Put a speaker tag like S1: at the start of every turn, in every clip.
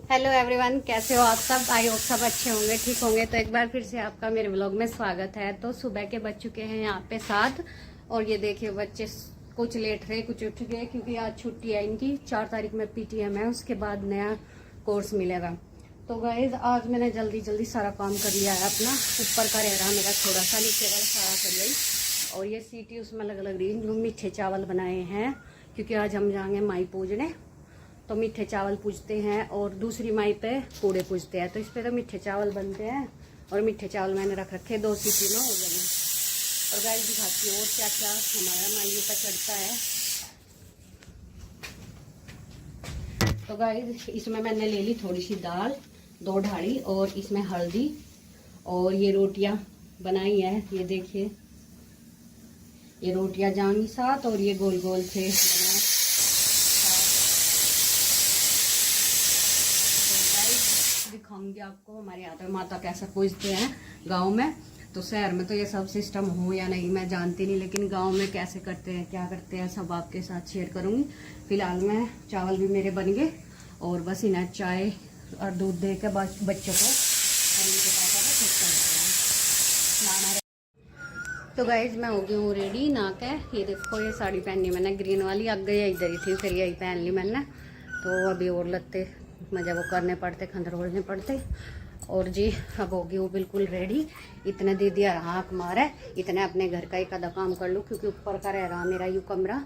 S1: Hello everyone, कैसे हो आप सब। आई होप सब अच्छे होंगे, ठीक होंगे। तो एक बार फिर से आपका मेरे व्लॉग में स्वागत है। तो सुबह के बज चुके हैं यहाँ पे 7 और ये देखिए बच्चे कुछ लेट रहे कुछ उठ गए क्योंकि आज छुट्टी है इनकी। 4 तारीख में पीटीएम है, उसके बाद नया कोर्स मिलेगा। तो गाइज आज मैंने जल्दी जल्दी सारा काम कर लिया है अपना। ऊपर का रह रहा मेरा थोड़ा सा, नीचे वाला सारा कर लिया। और ये सीटी उसमें अलग अलग रही। मीठे चावल बनाए हैं क्योंकि आज हम जाएंगे माई पूजने। तो मीठे चावल पूजते हैं और दूसरी माई पे पूड़े पूजते हैं। तो इस पे तो मीठे चावल बनते हैं और मीठे चावल मैंने रख रखे 2 सीटी में हो गए। और गाइस दिखाती हूँ और क्या क्या हमारा माइयों पे चढ़ता है। तो गाइस इसमें मैंने ले ली थोड़ी सी दाल 2 ढाड़ी और इसमें हल्दी और ये रोटियां बनाई है। ये देखिए ये रोटियां जाएंगी साथ और ये गोल गोल थे दिखाऊंगी आपको हमारे यहाँ पे माता कैसे पूजते हैं गांव में। तो शहर में तो ये सब सिस्टम हो या नहीं मैं जानती नहीं, लेकिन गांव में कैसे करते हैं क्या करते हैं सब आपके साथ शेयर करूंगी। फिलहाल मैं चावल भी मेरे बन गए और बस इन्हें चाय और दूध दे के बच्चों को और इनके पापा को खुद करना। तो गाइज मैं हो गई हूँ रेडी ना के। ये देखो ये साड़ी पहनी मैंने ग्रीन वाली, अब गई इधर ही थी फिर यही पहन ली मैंने। तो अभी और लगते मजा वो करने पड़ते, खंडर ओढ़ने पड़ते। और जी अब होगी वो बिल्कुल रेडी। इतने दीदी हाँक मारे, इतने अपने घर का एक आधा काम कर लूँ क्योंकि ऊपर का रह रहा मेरा यूँ कमरा।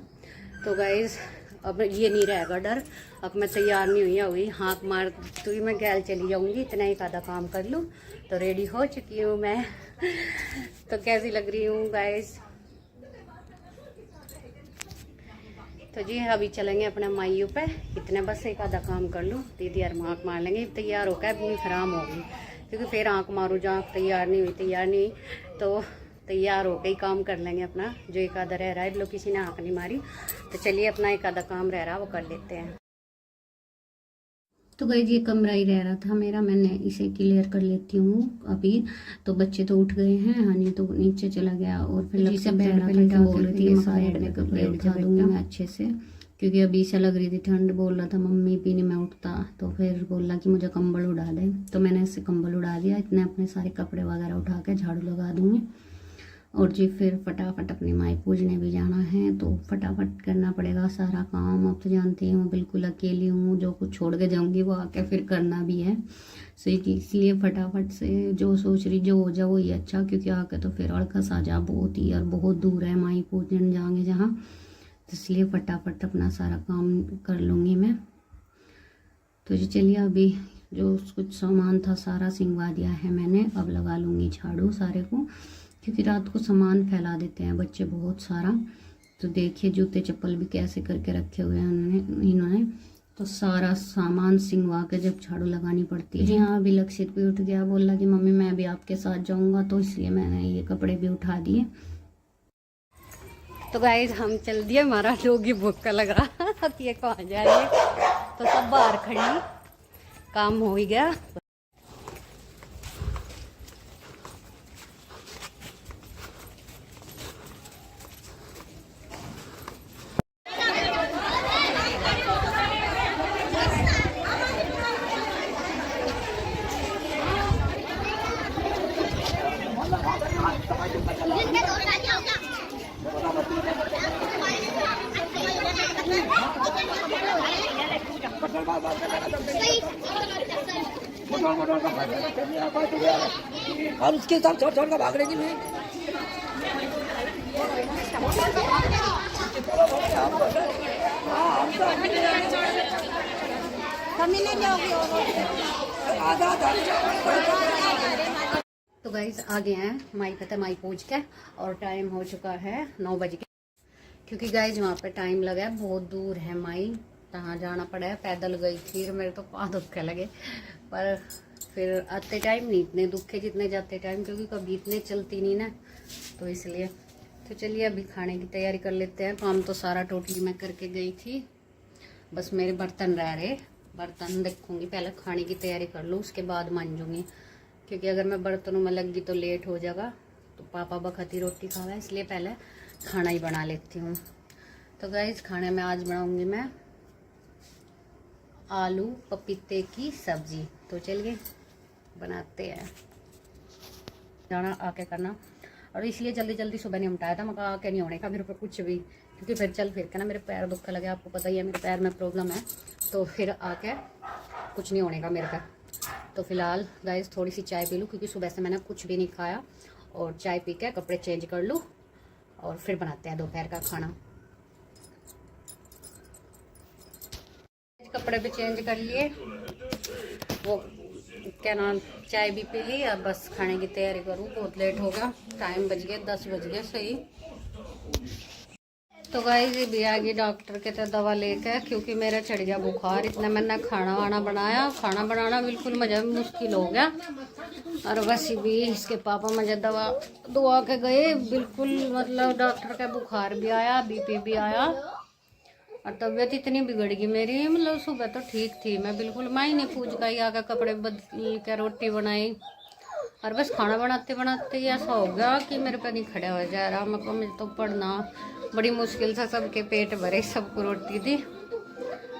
S1: तो गाइज अब ये नहीं रहेगा डर। अब मैं तैयार नहीं हुई हाँक मार तो ही मैं गैल चली जाऊँगी, इतना एक आधा काम कर लूँ। तो रेडी हो चुकी हूँ मैं। तो कैसी लग रही हूँ गाइज। तो जी अभी चलेंगे अपने माइयों पे, इतने बस एक आधा काम कर लूँ। दीदी यार आँख मार लेंगे, तैयार होकर अपनी खराम होगी क्योंकि फिर आँख मारूँ जहाँ तैयार नहीं हुई तो तैयार होकर ही काम कर लेंगे अपना। जो एक आधा रह रहा है लोग किसी ने आँख नहीं मारी। तो चलिए अपना एक आधा काम रह रहा वो कर लेते हैं। तो गाइस ये कमरा ही रह रहा था मेरा, मैंने इसे क्लियर कर लेती हूँ अभी। तो बच्चे तो उठ गए हैं, हनी तो नीचे चला गया और फिर जिसे बेड पे लेटा बोल रही थी सारे अपने कपड़े उठा दूंगी मैं अच्छे से क्योंकि अभी से लग रही थी ठंड। बोल रहा था मम्मी भी नहीं मैं उठता, तो फिर बोला कि मुझे कंबल उड़ा दे। तो मैंने इससे कंबल उड़ा दिया। इतने अपने सारे कपड़े वगैरह उठा के झाड़ू लगा दूंगी। और जी फिर फटाफट अपनी माई पूजने भी जाना है तो फटाफट करना पड़ेगा सारा काम। अब तो जानती हूँ बिल्कुल अकेली हूँ, जो कुछ छोड़ के जाऊँगी वो आके फिर करना भी है। सो इसलिए फटाफट से जो सोच रही जो हो जाए वही अच्छा, क्योंकि आके तो फिर अड़खस आ जा बहुत ही और बहुत दूर है माई पूजन जाएंगे जहाँ। तो इसलिए फटाफट अपना सारा काम कर लूँगी मैं। तो जी चलिए अभी जो कुछ सामान था सारा सिंगवा दिया है मैंने, अब लगा लूँगी झाड़ू सारे को क्योंकि रात को सामान फैला देते हैं बच्चे बहुत सारा। तो देखिए जूते चप्पल भी कैसे करके रखे हुए हैं इन्होंने। तो सारा सामान सिंगवा के जब झाड़ू लगानी पड़ती है। जी हाँ अभी लक्षित भी उठ गया, बोला कि मम्मी मैं भी आपके साथ जाऊंगा, तो इसलिए मैंने ये कपड़े भी उठा दिए। तो गाइस हम चल दिए, हमारा डोगी भूख लगा ये कहाँ जा रही है। तो सब बाहर खड़ी, काम हो ही गया।
S2: और उसके साथ छोड़ छोड़ कर भाग रही थी।
S1: तो गाइस आ गए हैं माई पे, माई पूछ के और टाइम हो चुका है 9 बजे। क्योंकि गाइस वहाँ पे टाइम लगा है, बहुत दूर है माई, कहाँ जाना पड़ा है। पैदल गई थी, मेरे तो पाँव दुखे लगे, पर फिर आते टाइम नहीं इतने दुखे जितने जाते टाइम, क्योंकि कभी इतने चलती नहीं ना, तो इसलिए। तो चलिए अभी खाने की तैयारी कर लेते हैं। काम तो सारा टोटली मैं करके गई थी, बस मेरे बर्तन रह रहे। बर्तन देखूंगी, पहले खाने की तैयारी कर लूँ उसके बाद मांजूंगी, क्योंकि अगर मैं बर्तनों में लग गई तो लेट हो जाएगा। तो पापा बखती रोटी खावा, इसलिए पहले खाना ही बना लेती हूँ। तो गाइस खाने में आज बनाऊंगी मैं आलू पपीते की सब्जी। तो चलिए बनाते हैं। जाना आके करना, और इसलिए जल्दी जल्दी सुबह नहीं उठाया था, मैं कहा आके नहीं होने का मेरे ऊपर कुछ भी, क्योंकि फिर चल फिर के ना मेरे पैर दुखने लगे। आपको पता ही है मेरे पैर में प्रॉब्लम है, तो फिर आके कुछ नहीं होने का मेरे का। तो फिलहाल गाइस थोड़ी सी चाय पी लूँ, क्योंकि सुबह से मैंने कुछ भी नहीं खाया, और चाय पी के कपड़े चेंज कर लूँ और फिर बनाते हैं दोपहर का खाना। कपड़े भी चेंज कर लिए, वो क्या नाम, चाय भी पी ली, अब बस खाने की तैयारी करूँ। बहुत लेट हो गया, टाइम बज गया 10 बज गए सही। तो गाइस ये भी आ गई डॉक्टर के तो दवा लेकर, क्योंकि मेरा चढ़ गया बुखार। इतना मैंने खाना वाना बनाया, खाना बनाना बिल्कुल मुझे मुश्किल हो गया। और बस भी इसके पापा मुझे दवा दुआ के गए, बिल्कुल मतलब डॉक्टर का बुखार भी आया, बीपी भी आया, और तबीयत इतनी बिगड़ गई मेरी। मतलब सुबह तो ठीक थी मैं बिल्कुल, मैं ही नहीं पूछ गई, आकर कपड़े बदल के रोटी बनाई, और बस खाना बनाते बनाते ऐसा हो गया कि मेरे पे नहीं खड़ा हो जा रहा। मतलब मुझे तो पढ़ना बड़ी मुश्किल था, सबके पेट भरे, सबको रोटी दी,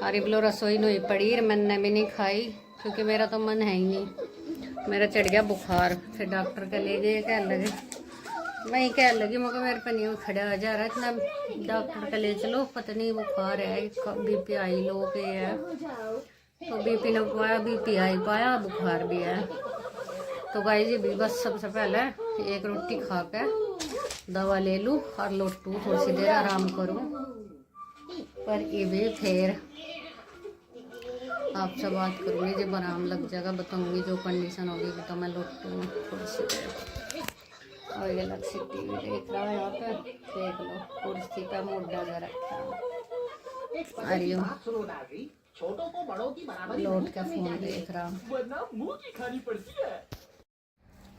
S1: और ये बोलो रसोई नहीं पड़ी, मैंने भी नहीं खाई, क्योंकि मेरा तो मन है ही नहीं। मेरा चढ़ गया बुखार, फिर डॉक्टर के ले गए, कह लगे मैं कह लगी मगर मेरे पे नहीं खड़ा हो जा रहा, इतना डॉक्टर के ले चलो, पता नहीं बुखार है, बीपी आई लो के है, तो बीपी ने पाया, बीपी आई पाया, बुखार भी है। तो गाइस ये भी बस सबसे पहले एक रोटी खा के दवा ले लूँ और लौटूँ, थोड़ी सी देर आराम करूँ। पर ये भी फिर आपसे बात करूँगी जब आराम लग जाएगा, बताऊँगी जो कंडीशन होगी, तो मैं लौटूँ थोड़ी सी देर। और ये लक्ष्य टीवी देख रहा है, यहाँ पे देख लो कुर्सी का मोटा जा रखा है, अरे लौट का फोन देख रहा।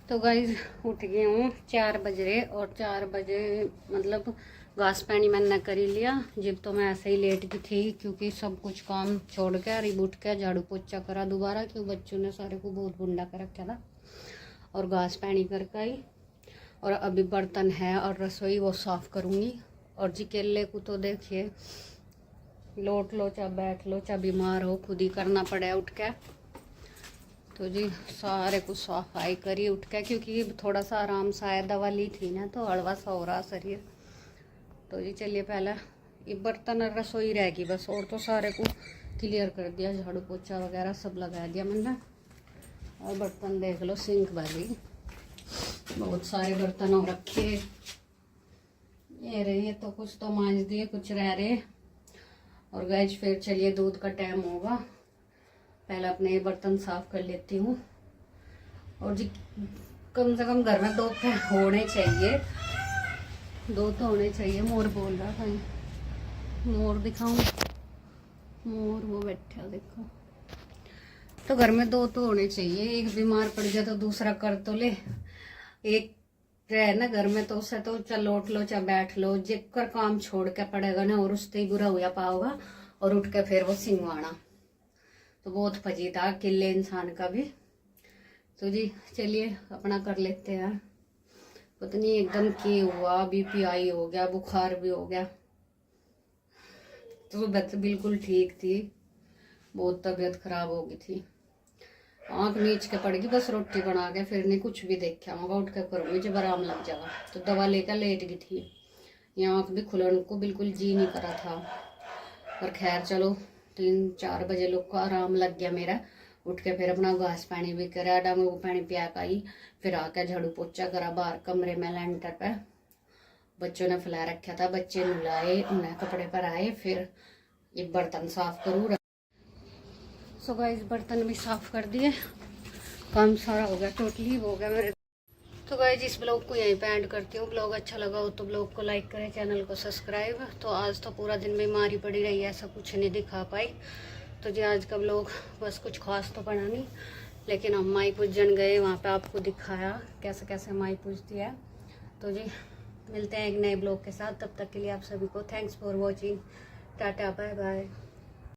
S1: तो गाइस उठ गई हूँ, 4 बज रहे, और 4 बजे मतलब घास पानी मैंने कर ही लिया। जब तो मैं ऐसे ही लेट गई थी, क्योंकि सब कुछ काम छोड़ के रिबूट के झाड़ू पोछा करा दोबारा, क्योंकि बच्चों ने सारे को बहुत बुंडा कर रखा था, और घास पानी करके आई। और अभी बर्तन है और रसोई वो साफ़ करूँगी। और जी केले को तो देखिए, लोट लो चाहे बैठ लो चाहे बीमार हो, खुद ही करना पड़े उठ के। तो जी सारे को सफाई करी उठ के, क्योंकि थोड़ा सा आराम सा है, दवा ली थी ना, तो हड़वा सा हो रहा शरीर। तो जी चलिए पहले ये बर्तन और रसोई रहेगी बस, और तो सारे को क्लियर कर दिया, झाड़ू पोछा वगैरह सब लगा दिया मैंने। और बर्तन देख लो, सिंक भरी, बहुत सारे बर्तन हो रखे, ये रहे तो कुछ तो मांज दिए, कुछ रह रहे। और गैस फिर चलिए दूध का टाइम होगा, पहले अपने ये बर्तन साफ कर लेती हूँ। और जी कम से कम घर में 2 होने चाहिए, 2 तो होने चाहिए। मोर बोल रहा था, मोर दिखाऊं, मोर वो बैठा देखो। तो घर में 2 तो होने चाहिए, एक बीमार पड़ जाए तो दूसरा कर तो ले, एक रहे ना घर में, तो उससे तो चल उठ लो चाहे बैठ लो, जिकर काम छोड़ के पड़ेगा ना, और उससे ही बुरा हुआ पाओगा, और उठ के फिर वो सिंगवाना, तो बहुत फजी था किले इंसान का भी। तो जी चलिए अपना कर लेते हैं। पता नहीं एकदम की हुआ, बीपी आई हो गया, बुखार भी हो गया। तो सुबह बिल्कुल ठीक थी, बहुत तबीयत खराब हो गई थी, आँख नीच के पड़ गई, बस रोटी बना के फिर नहीं कुछ भी देखा, वहाँ उठ के करूँगी जब आराम लग जाएगा। तो दवा लेकर लेट गई थी, ये आँख भी खुलन को बिल्कुल जी नहीं करा था। पर खैर चलो 3-4 बजे लोग को आराम लग गया मेरा, उठ के फिर अपना घास पानी भी करा, डांग को पानी पिया पाई, फिर आके झाड़ू पोछा करा बाहर कमरे में लेंटर पे। बच्चों ने फैला रखा था, बच्चे नहलाए, उन्हें कपड़े पर आए, फिर ये बर्तन साफ करूँ। सो गाइस बर्तन भी साफ कर दिए, काम सारा हो गया, टोटली हो गया मेरे। तो गाइस इस ब्लॉग को यहीं पे एंड करती हूँ। ब्लॉग अच्छा लगा हो तो ब्लॉग को लाइक करें, चैनल को सब्सक्राइब। तो आज तो पूरा दिन बीमारी पड़ी रही है, ऐसा कुछ नहीं दिखा पाई। तो जी आज का ब्लॉग बस कुछ खास तो पड़ा नहीं, लेकिन हम माई पूजन गए, वहाँ पे आपको दिखाया कैसे कैसे माई पूजती है। तो जी मिलते हैं एक नए ब्लॉग के साथ, तब तक के लिए आप सभी को thanks for watching, tata bye bye.